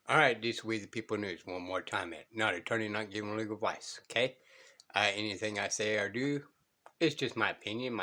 All right, this We the People News. One more time, not attorney, not giving legal advice. Okay, anything I say or do, it's just my opinion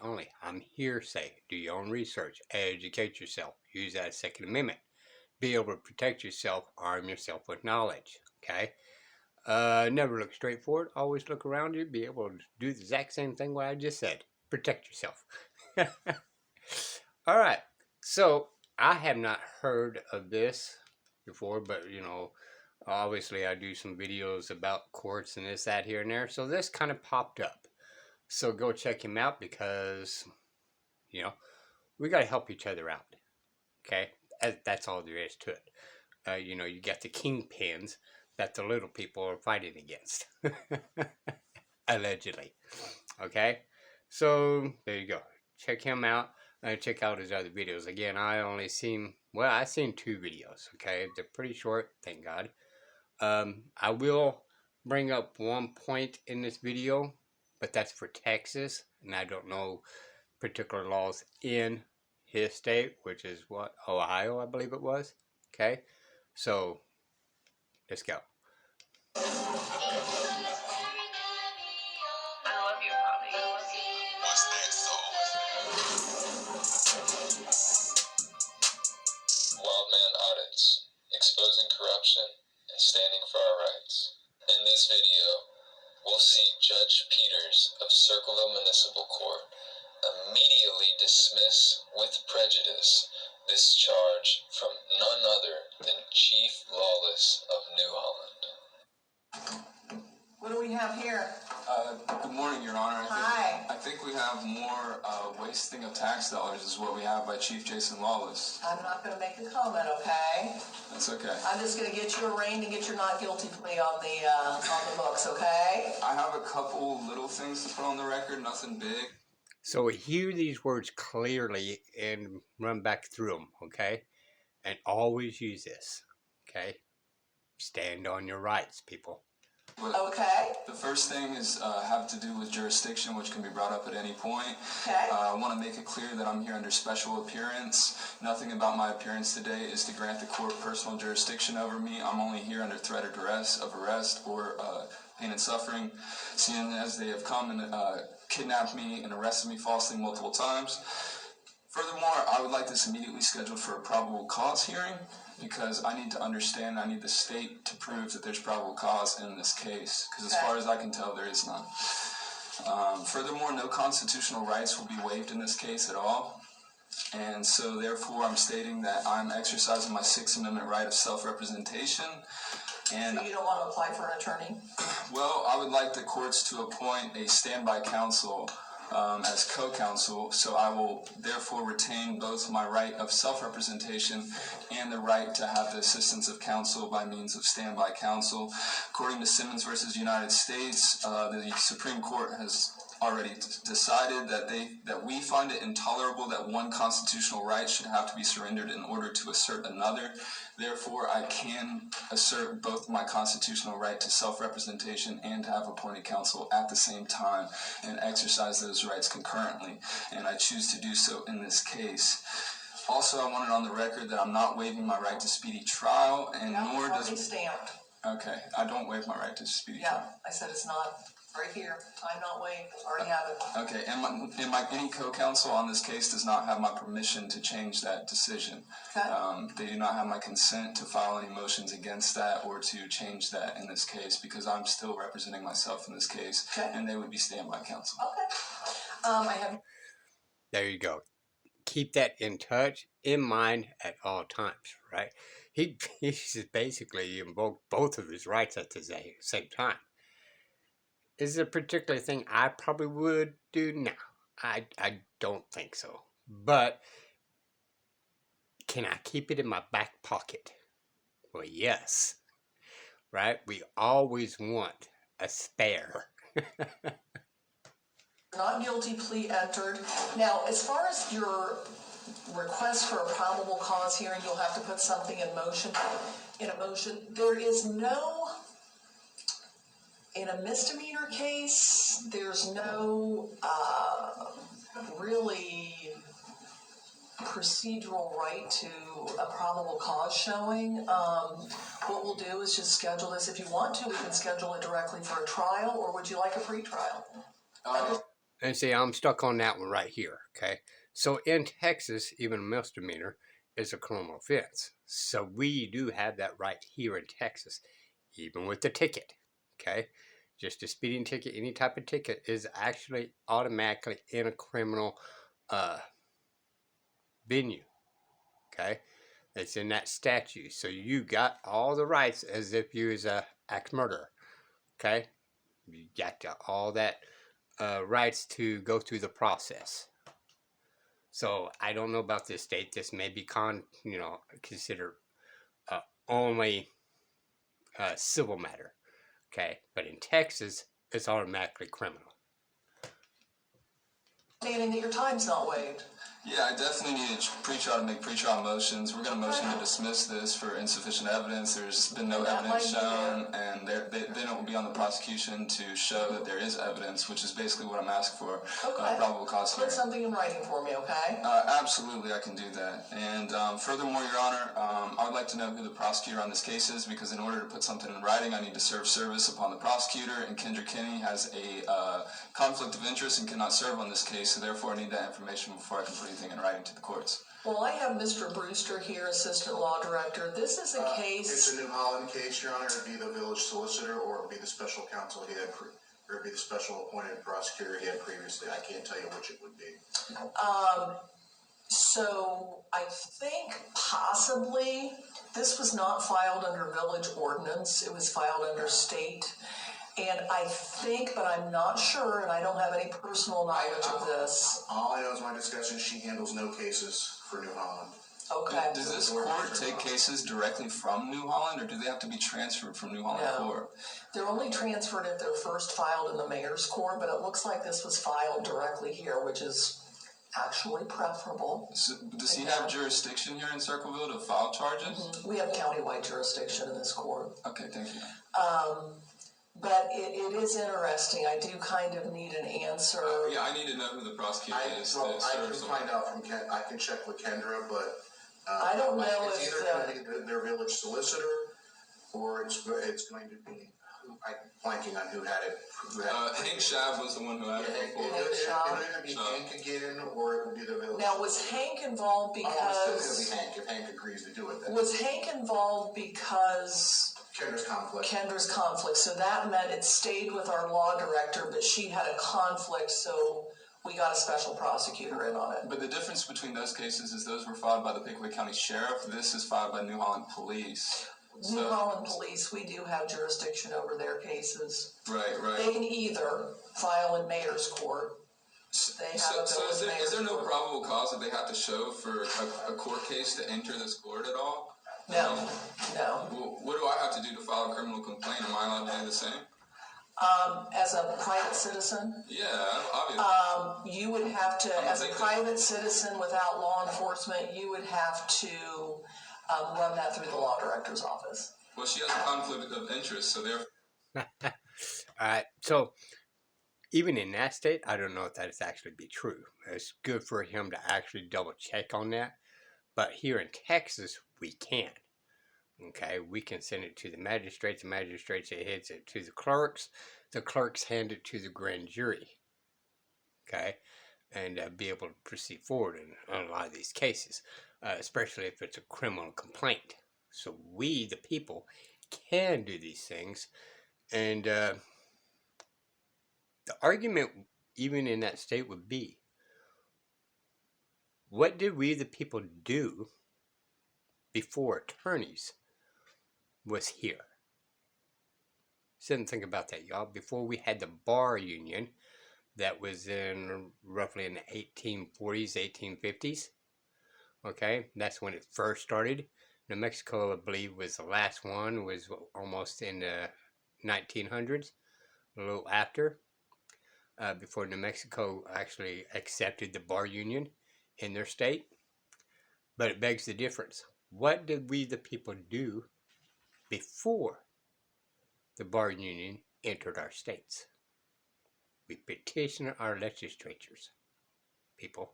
only. I'm hearsay. Do your own research, educate yourself, use that Second Amendment, be able to protect yourself, arm yourself with knowledge. Okay, never look straight forward. Always look around you. Be able to do the exact same thing what I just said. Protect yourself. All right. So I have not heard of this before, but obviously I do some videos about courts and this, that, here, and there. So this kind of popped up. So go check him out because, we got to help each other out. Okay. That's all there is to it. You got the kingpins that the little people are fighting against. Allegedly. Okay. So there you go. Check him out. Check out his other videos. Again, I seen 2 videos. Okay, they're pretty short, thank God. I will bring up one point in this video, but that's for Texas, and I don't know particular laws in his state, which is what, Ohio, I believe it was. Okay, so let's go. Exposing corruption and standing for our rights. In this video, we'll see Judge Peters of Circleville Municipal Court immediately dismiss with prejudice this charge from none other than Chief Lawless of New Holland. What do we have here? Good morning, Your Honor. Hi. I think we have more wasting of tax dollars is what we have by Chief Jason Lawless. I'm not going to make a comment, okay? That's okay. I'm just going to get you arraigned and get your not guilty plea on the books, okay? I have a couple little things to put on the record, nothing big. So hear these words clearly and run back through them, okay? And always use this, okay? Stand on your rights, people. Okay. The first thing is have to do with jurisdiction, which can be brought up at any point. Okay. I want to make it clear that I'm here under special appearance. Nothing about my appearance today is to grant the court personal jurisdiction over me. I'm only here under threat or duress of arrest or pain and suffering, seeing as they have come and kidnapped me and arrested me falsely multiple times. Furthermore, I would like this immediately scheduled for a probable cause hearing because I need to understand, I need the state to prove that there's probable cause in this case, because as far as I can tell, there is none. Furthermore, no constitutional rights will be waived in this case at all. And so therefore, I'm stating that I'm exercising my Sixth Amendment right of self-representation. And so you don't want to apply for an attorney? Well, I would like the courts to appoint a standby counsel as co-counsel, so I will therefore retain both my right of self-representation and the right to have the assistance of counsel by means of standby counsel. According to Simmons versus United States, the Supreme Court has already decided that we find it intolerable that one constitutional right should have to be surrendered in order to assert another. Therefore, I can assert both my constitutional right to self-representation and to have appointed counsel at the same time and exercise those rights concurrently, and I choose to do so in this case. Also, I want it on the record that I'm not waiving my right to speedy trial, and nor does... stamped. Okay, I don't waive my right to speedy trial. Yeah, I said it's not. Right here, time not waived, already have it. Okay, and any co-counsel on this case does not have my permission to change that decision. Okay. They do not have my consent to file any motions against that or to change that in this case because I'm still representing myself in this case, okay. And they would be standby counsel. Okay. There you go. Keep that in mind at all times, right? He's basically invoked both of his rights at the same time. Is there a particular thing I probably would do? No, I don't think so. But can I keep it in my back pocket? Well, yes. Right? We always want a spare. Not guilty plea entered. Now, as far as your request for a probable cause hearing, you'll have to put something in motion. There is no... In a misdemeanor case, there's no really procedural right to a probable cause showing. What we'll do is just schedule this. If you want to, we can schedule it directly for a trial, or would you like a pretrial? And see, I'm stuck on that one right here, okay? So in Texas, even a misdemeanor is a criminal offense. So we do have that right here in Texas, even with the ticket, okay? Just a speeding ticket, any type of ticket is actually automatically in a criminal venue, okay? It's in that statute. So you got all the rights as if you was a axe murderer, okay? You got all that rights to go through the process. So I don't know about this state. This may be considered only civil matter, okay? But in Texas, it's automatically criminal. Stating that your time's not waived. Yeah, I definitely need a pretrial to make pretrial motions. We're going to motion to dismiss this for insufficient evidence. There's been no evidence shown, and then it will be on the prosecution to show that there is evidence, which is basically what I'm asking for. Okay. Probable cause hearing. Put something in writing for me, okay? Absolutely, I can do that. And furthermore, Your Honor, I would like to know who the prosecutor on this case is, because in order to put something in writing, I need to serve service upon the prosecutor, and Kendra Kinney has a conflict of interest and cannot serve on this case, so therefore I need that information before I can put anything in writing to the courts. Well, I have Mr. Brewster here, Assistant Law Director. This is a case... It's a New Holland case, Your Honor. It would be the village solicitor, or it would be the special counsel he had, or it would be the special appointed prosecutor he had previously. I can't tell you which it would be. So I think possibly this was not filed under village ordinance. It was filed under state. And I think, but I'm not sure, and I don't have any personal knowledge of this. All I know is my discussion, she handles no cases for New Holland. Okay. Does this court take cases directly from New Holland, or do they have to be transferred from New Holland court? They're only transferred if they're first filed in the mayor's court, but it looks like this was filed directly here, which is actually preferable. So does he have jurisdiction here in Circleville to file charges? Mm-hmm. We have countywide jurisdiction in this court. Okay, thank you. But it is interesting. I do kind of need an answer. Yeah, I need to know who the prosecutor is. I can find out from Ken. I can check with Kendra, but I don't know it's if either going to be their village solicitor, or it's going to be. I'm blanking on who had it. Hank Shab was the one who had it before. It'll either be Hank again, or it would be the village. Now, was Hank involved because? It's still going to be Hank if Hank agrees to do it. Then. Was Hank involved because? Kendra's conflict. So that meant it stayed with our law director, but she had a conflict, so we got a special prosecutor in on it. But the difference between those cases is those were filed by the Pickaway County Sheriff. This is filed by New Holland Police. New Holland Police, we do have jurisdiction over their cases. Right. They can either file in mayor's court. So is there no probable cause that they have to show for a court case to enter this court at all? No. Well, what do I have to do to file a criminal complaint? Am I allowed to do the same? As a private citizen? Yeah, obviously. You would have to, as a private citizen without law enforcement, you would have to run that through the law director's office. Well, she has a conflict of interest, so therefore... All right, so even in that state, I don't know if that is actually be true. It's good for him to actually double check on that. But here in Texas, we can. Okay, we can send it to the magistrates. The magistrates heads it to the clerks. The clerks hand it to the grand jury. Okay, and be able to proceed forward in a lot of these cases, especially if it's a criminal complaint. So we, the people, can do these things. And the argument, even in that state, would be, what did we, the people, do before attorneys was here? Sit and think about that, y'all. Before we had the bar union, that was roughly in the 1840s, 1850s. Okay, that's when it first started. New Mexico, I believe, was the last one, was almost in the 1900s, a little after, before New Mexico actually accepted the bar union in their state. But it begs the difference. What did we, the people, do before the bar union entered our states? We petitioned our legislatures, people.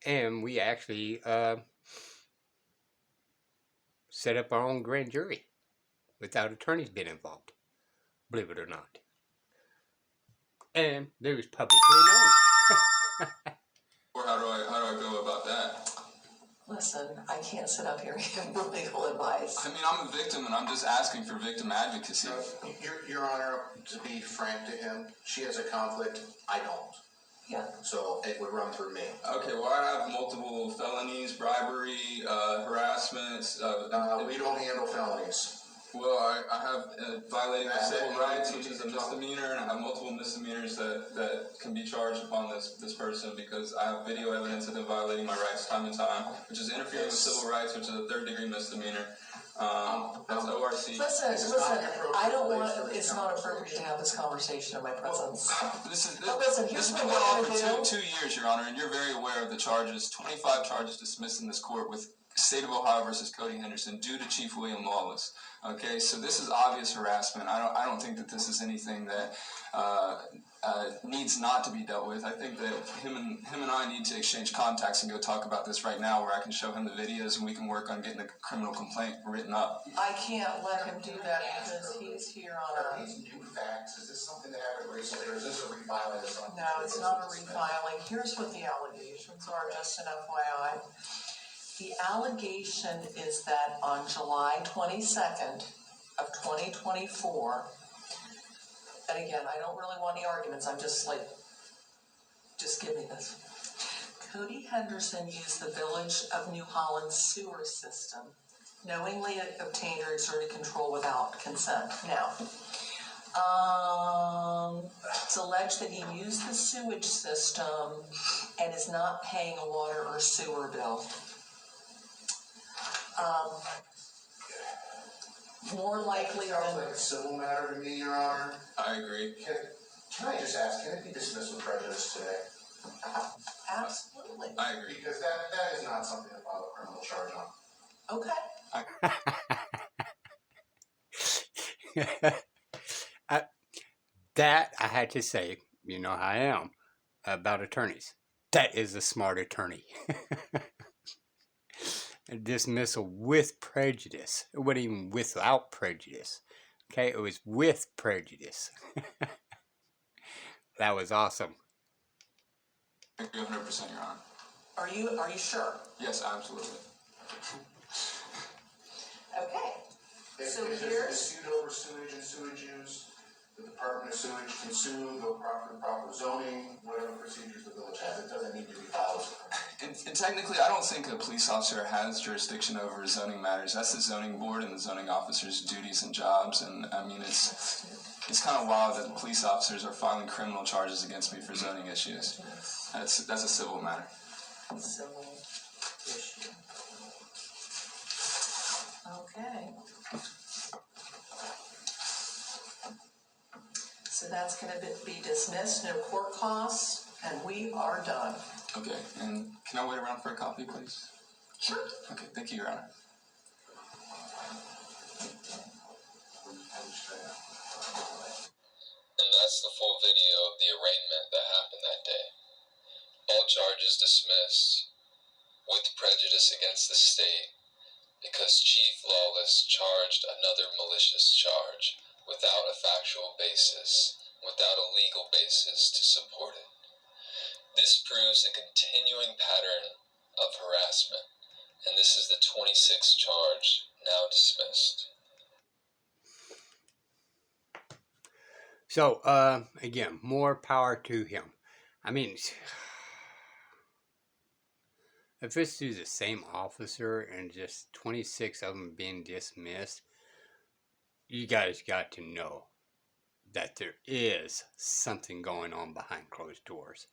And we actually set up our own grand jury without attorneys being involved, believe it or not. And it was publicly known. Or how do I go about that? Listen, I can't sit up here and give legal advice. I mean, I'm a victim, and I'm just asking for victim advocacy. Your Honor, to be frank to him, she has a conflict, I don't. Yeah. So it would run through me. Okay, well, I have multiple felonies, bribery, harassment. We don't handle felonies. Well, I have violating civil rights, which is a misdemeanor, and I have multiple misdemeanors that can be charged upon this person because I have video evidence of them violating my rights time and time, which is interfering with civil rights, which is a third-degree misdemeanor. That's ORC. Listen, I don't want, it's not appropriate to have this conversation in my presence. This has been going on for two years, Your Honor, and you're very aware of the charges, 25 charges dismissed in this court with State of Ohio versus Cody Henderson due to Chief William Lawless. Okay, so this is obvious harassment. I don't think that this is anything that needs not to be dealt with. I think that him and I need to exchange contacts and go talk about this right now, where I can show him the videos and we can work on getting a criminal complaint written up. I can't let him do that because he's here on Are these new facts? Is this something that happened recently, or is this a refiling of something? No, it's not a refiling. Here's what the allegations are, just an FYI. The allegation is that on July 22nd of 2024, and again, I don't really want any arguments, I'm just like, just give me this. Cody Henderson used the Village of New Holland sewer system, knowingly obtained or exerted control without consent. Now, it's alleged that he used the sewage system and is not paying a water or sewer bill. More likely Sounds like a civil matter to me, Your Honor. I agree. Can I just ask, can it be dismissed with prejudice today? Absolutely. I agree. Because that is not something to file a criminal charge on. That I had to say, you know how I am about attorneys. That is a smart attorney. A dismissal with prejudice. It wasn't even without prejudice. Okay, it was with prejudice. That was awesome. I agree 100%, Your Honor. Are you sure? Yes, absolutely. Okay. So If there's a here's dispute over sewage and sewage use, the Department of Sewage can sue, go proper zoning, whatever procedures the village has. It doesn't need to be followed. And technically, I don't think a police officer has jurisdiction over zoning matters. That's the zoning board and the zoning officer's duties and jobs. And I mean, it's kind of wild that police officers are filing criminal charges against me for zoning issues. That's a civil matter. civil issue. Okay. So that's going to be dismissed, no court costs, and we are done. Okay, and can I wait around for a copy, please? Sure. Okay, thank you, Your Honor. And that's the full video of the arraignment that happened that day. All charges dismissed with prejudice against the state because Chief Lawless charged another malicious charge without a factual basis, without a legal basis to support it. This proves a continuing pattern of harassment, and this is the 26th charge now dismissed. So, again, more power to him. I mean, if it's to the same officer and just 26 of them being dismissed, you guys got to know that there is something going on behind closed doors.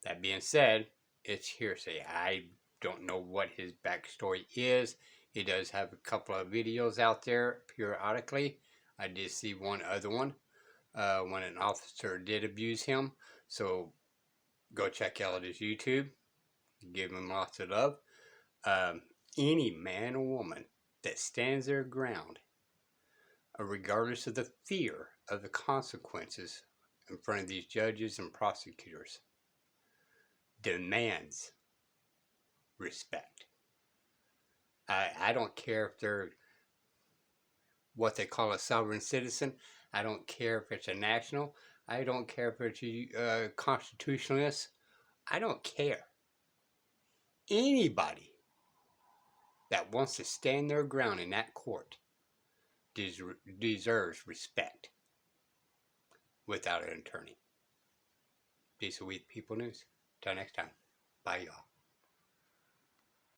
That being said, it's hearsay. I don't know what his backstory is. He does have a couple of videos out there periodically. I did see one other one when an officer did abuse him. So go check out his YouTube. Give him lots of love. Any man or woman that stands their ground, regardless of the fear of the consequences in front of these judges and prosecutors, demands respect. I don't care if they're what they call a sovereign citizen. I don't care if it's a national. I don't care if it's a constitutionalist. I don't care. Anybody that wants to stand their ground in that court deserves respect without an attorney. These are We the People News. Till next time. Bye, y'all.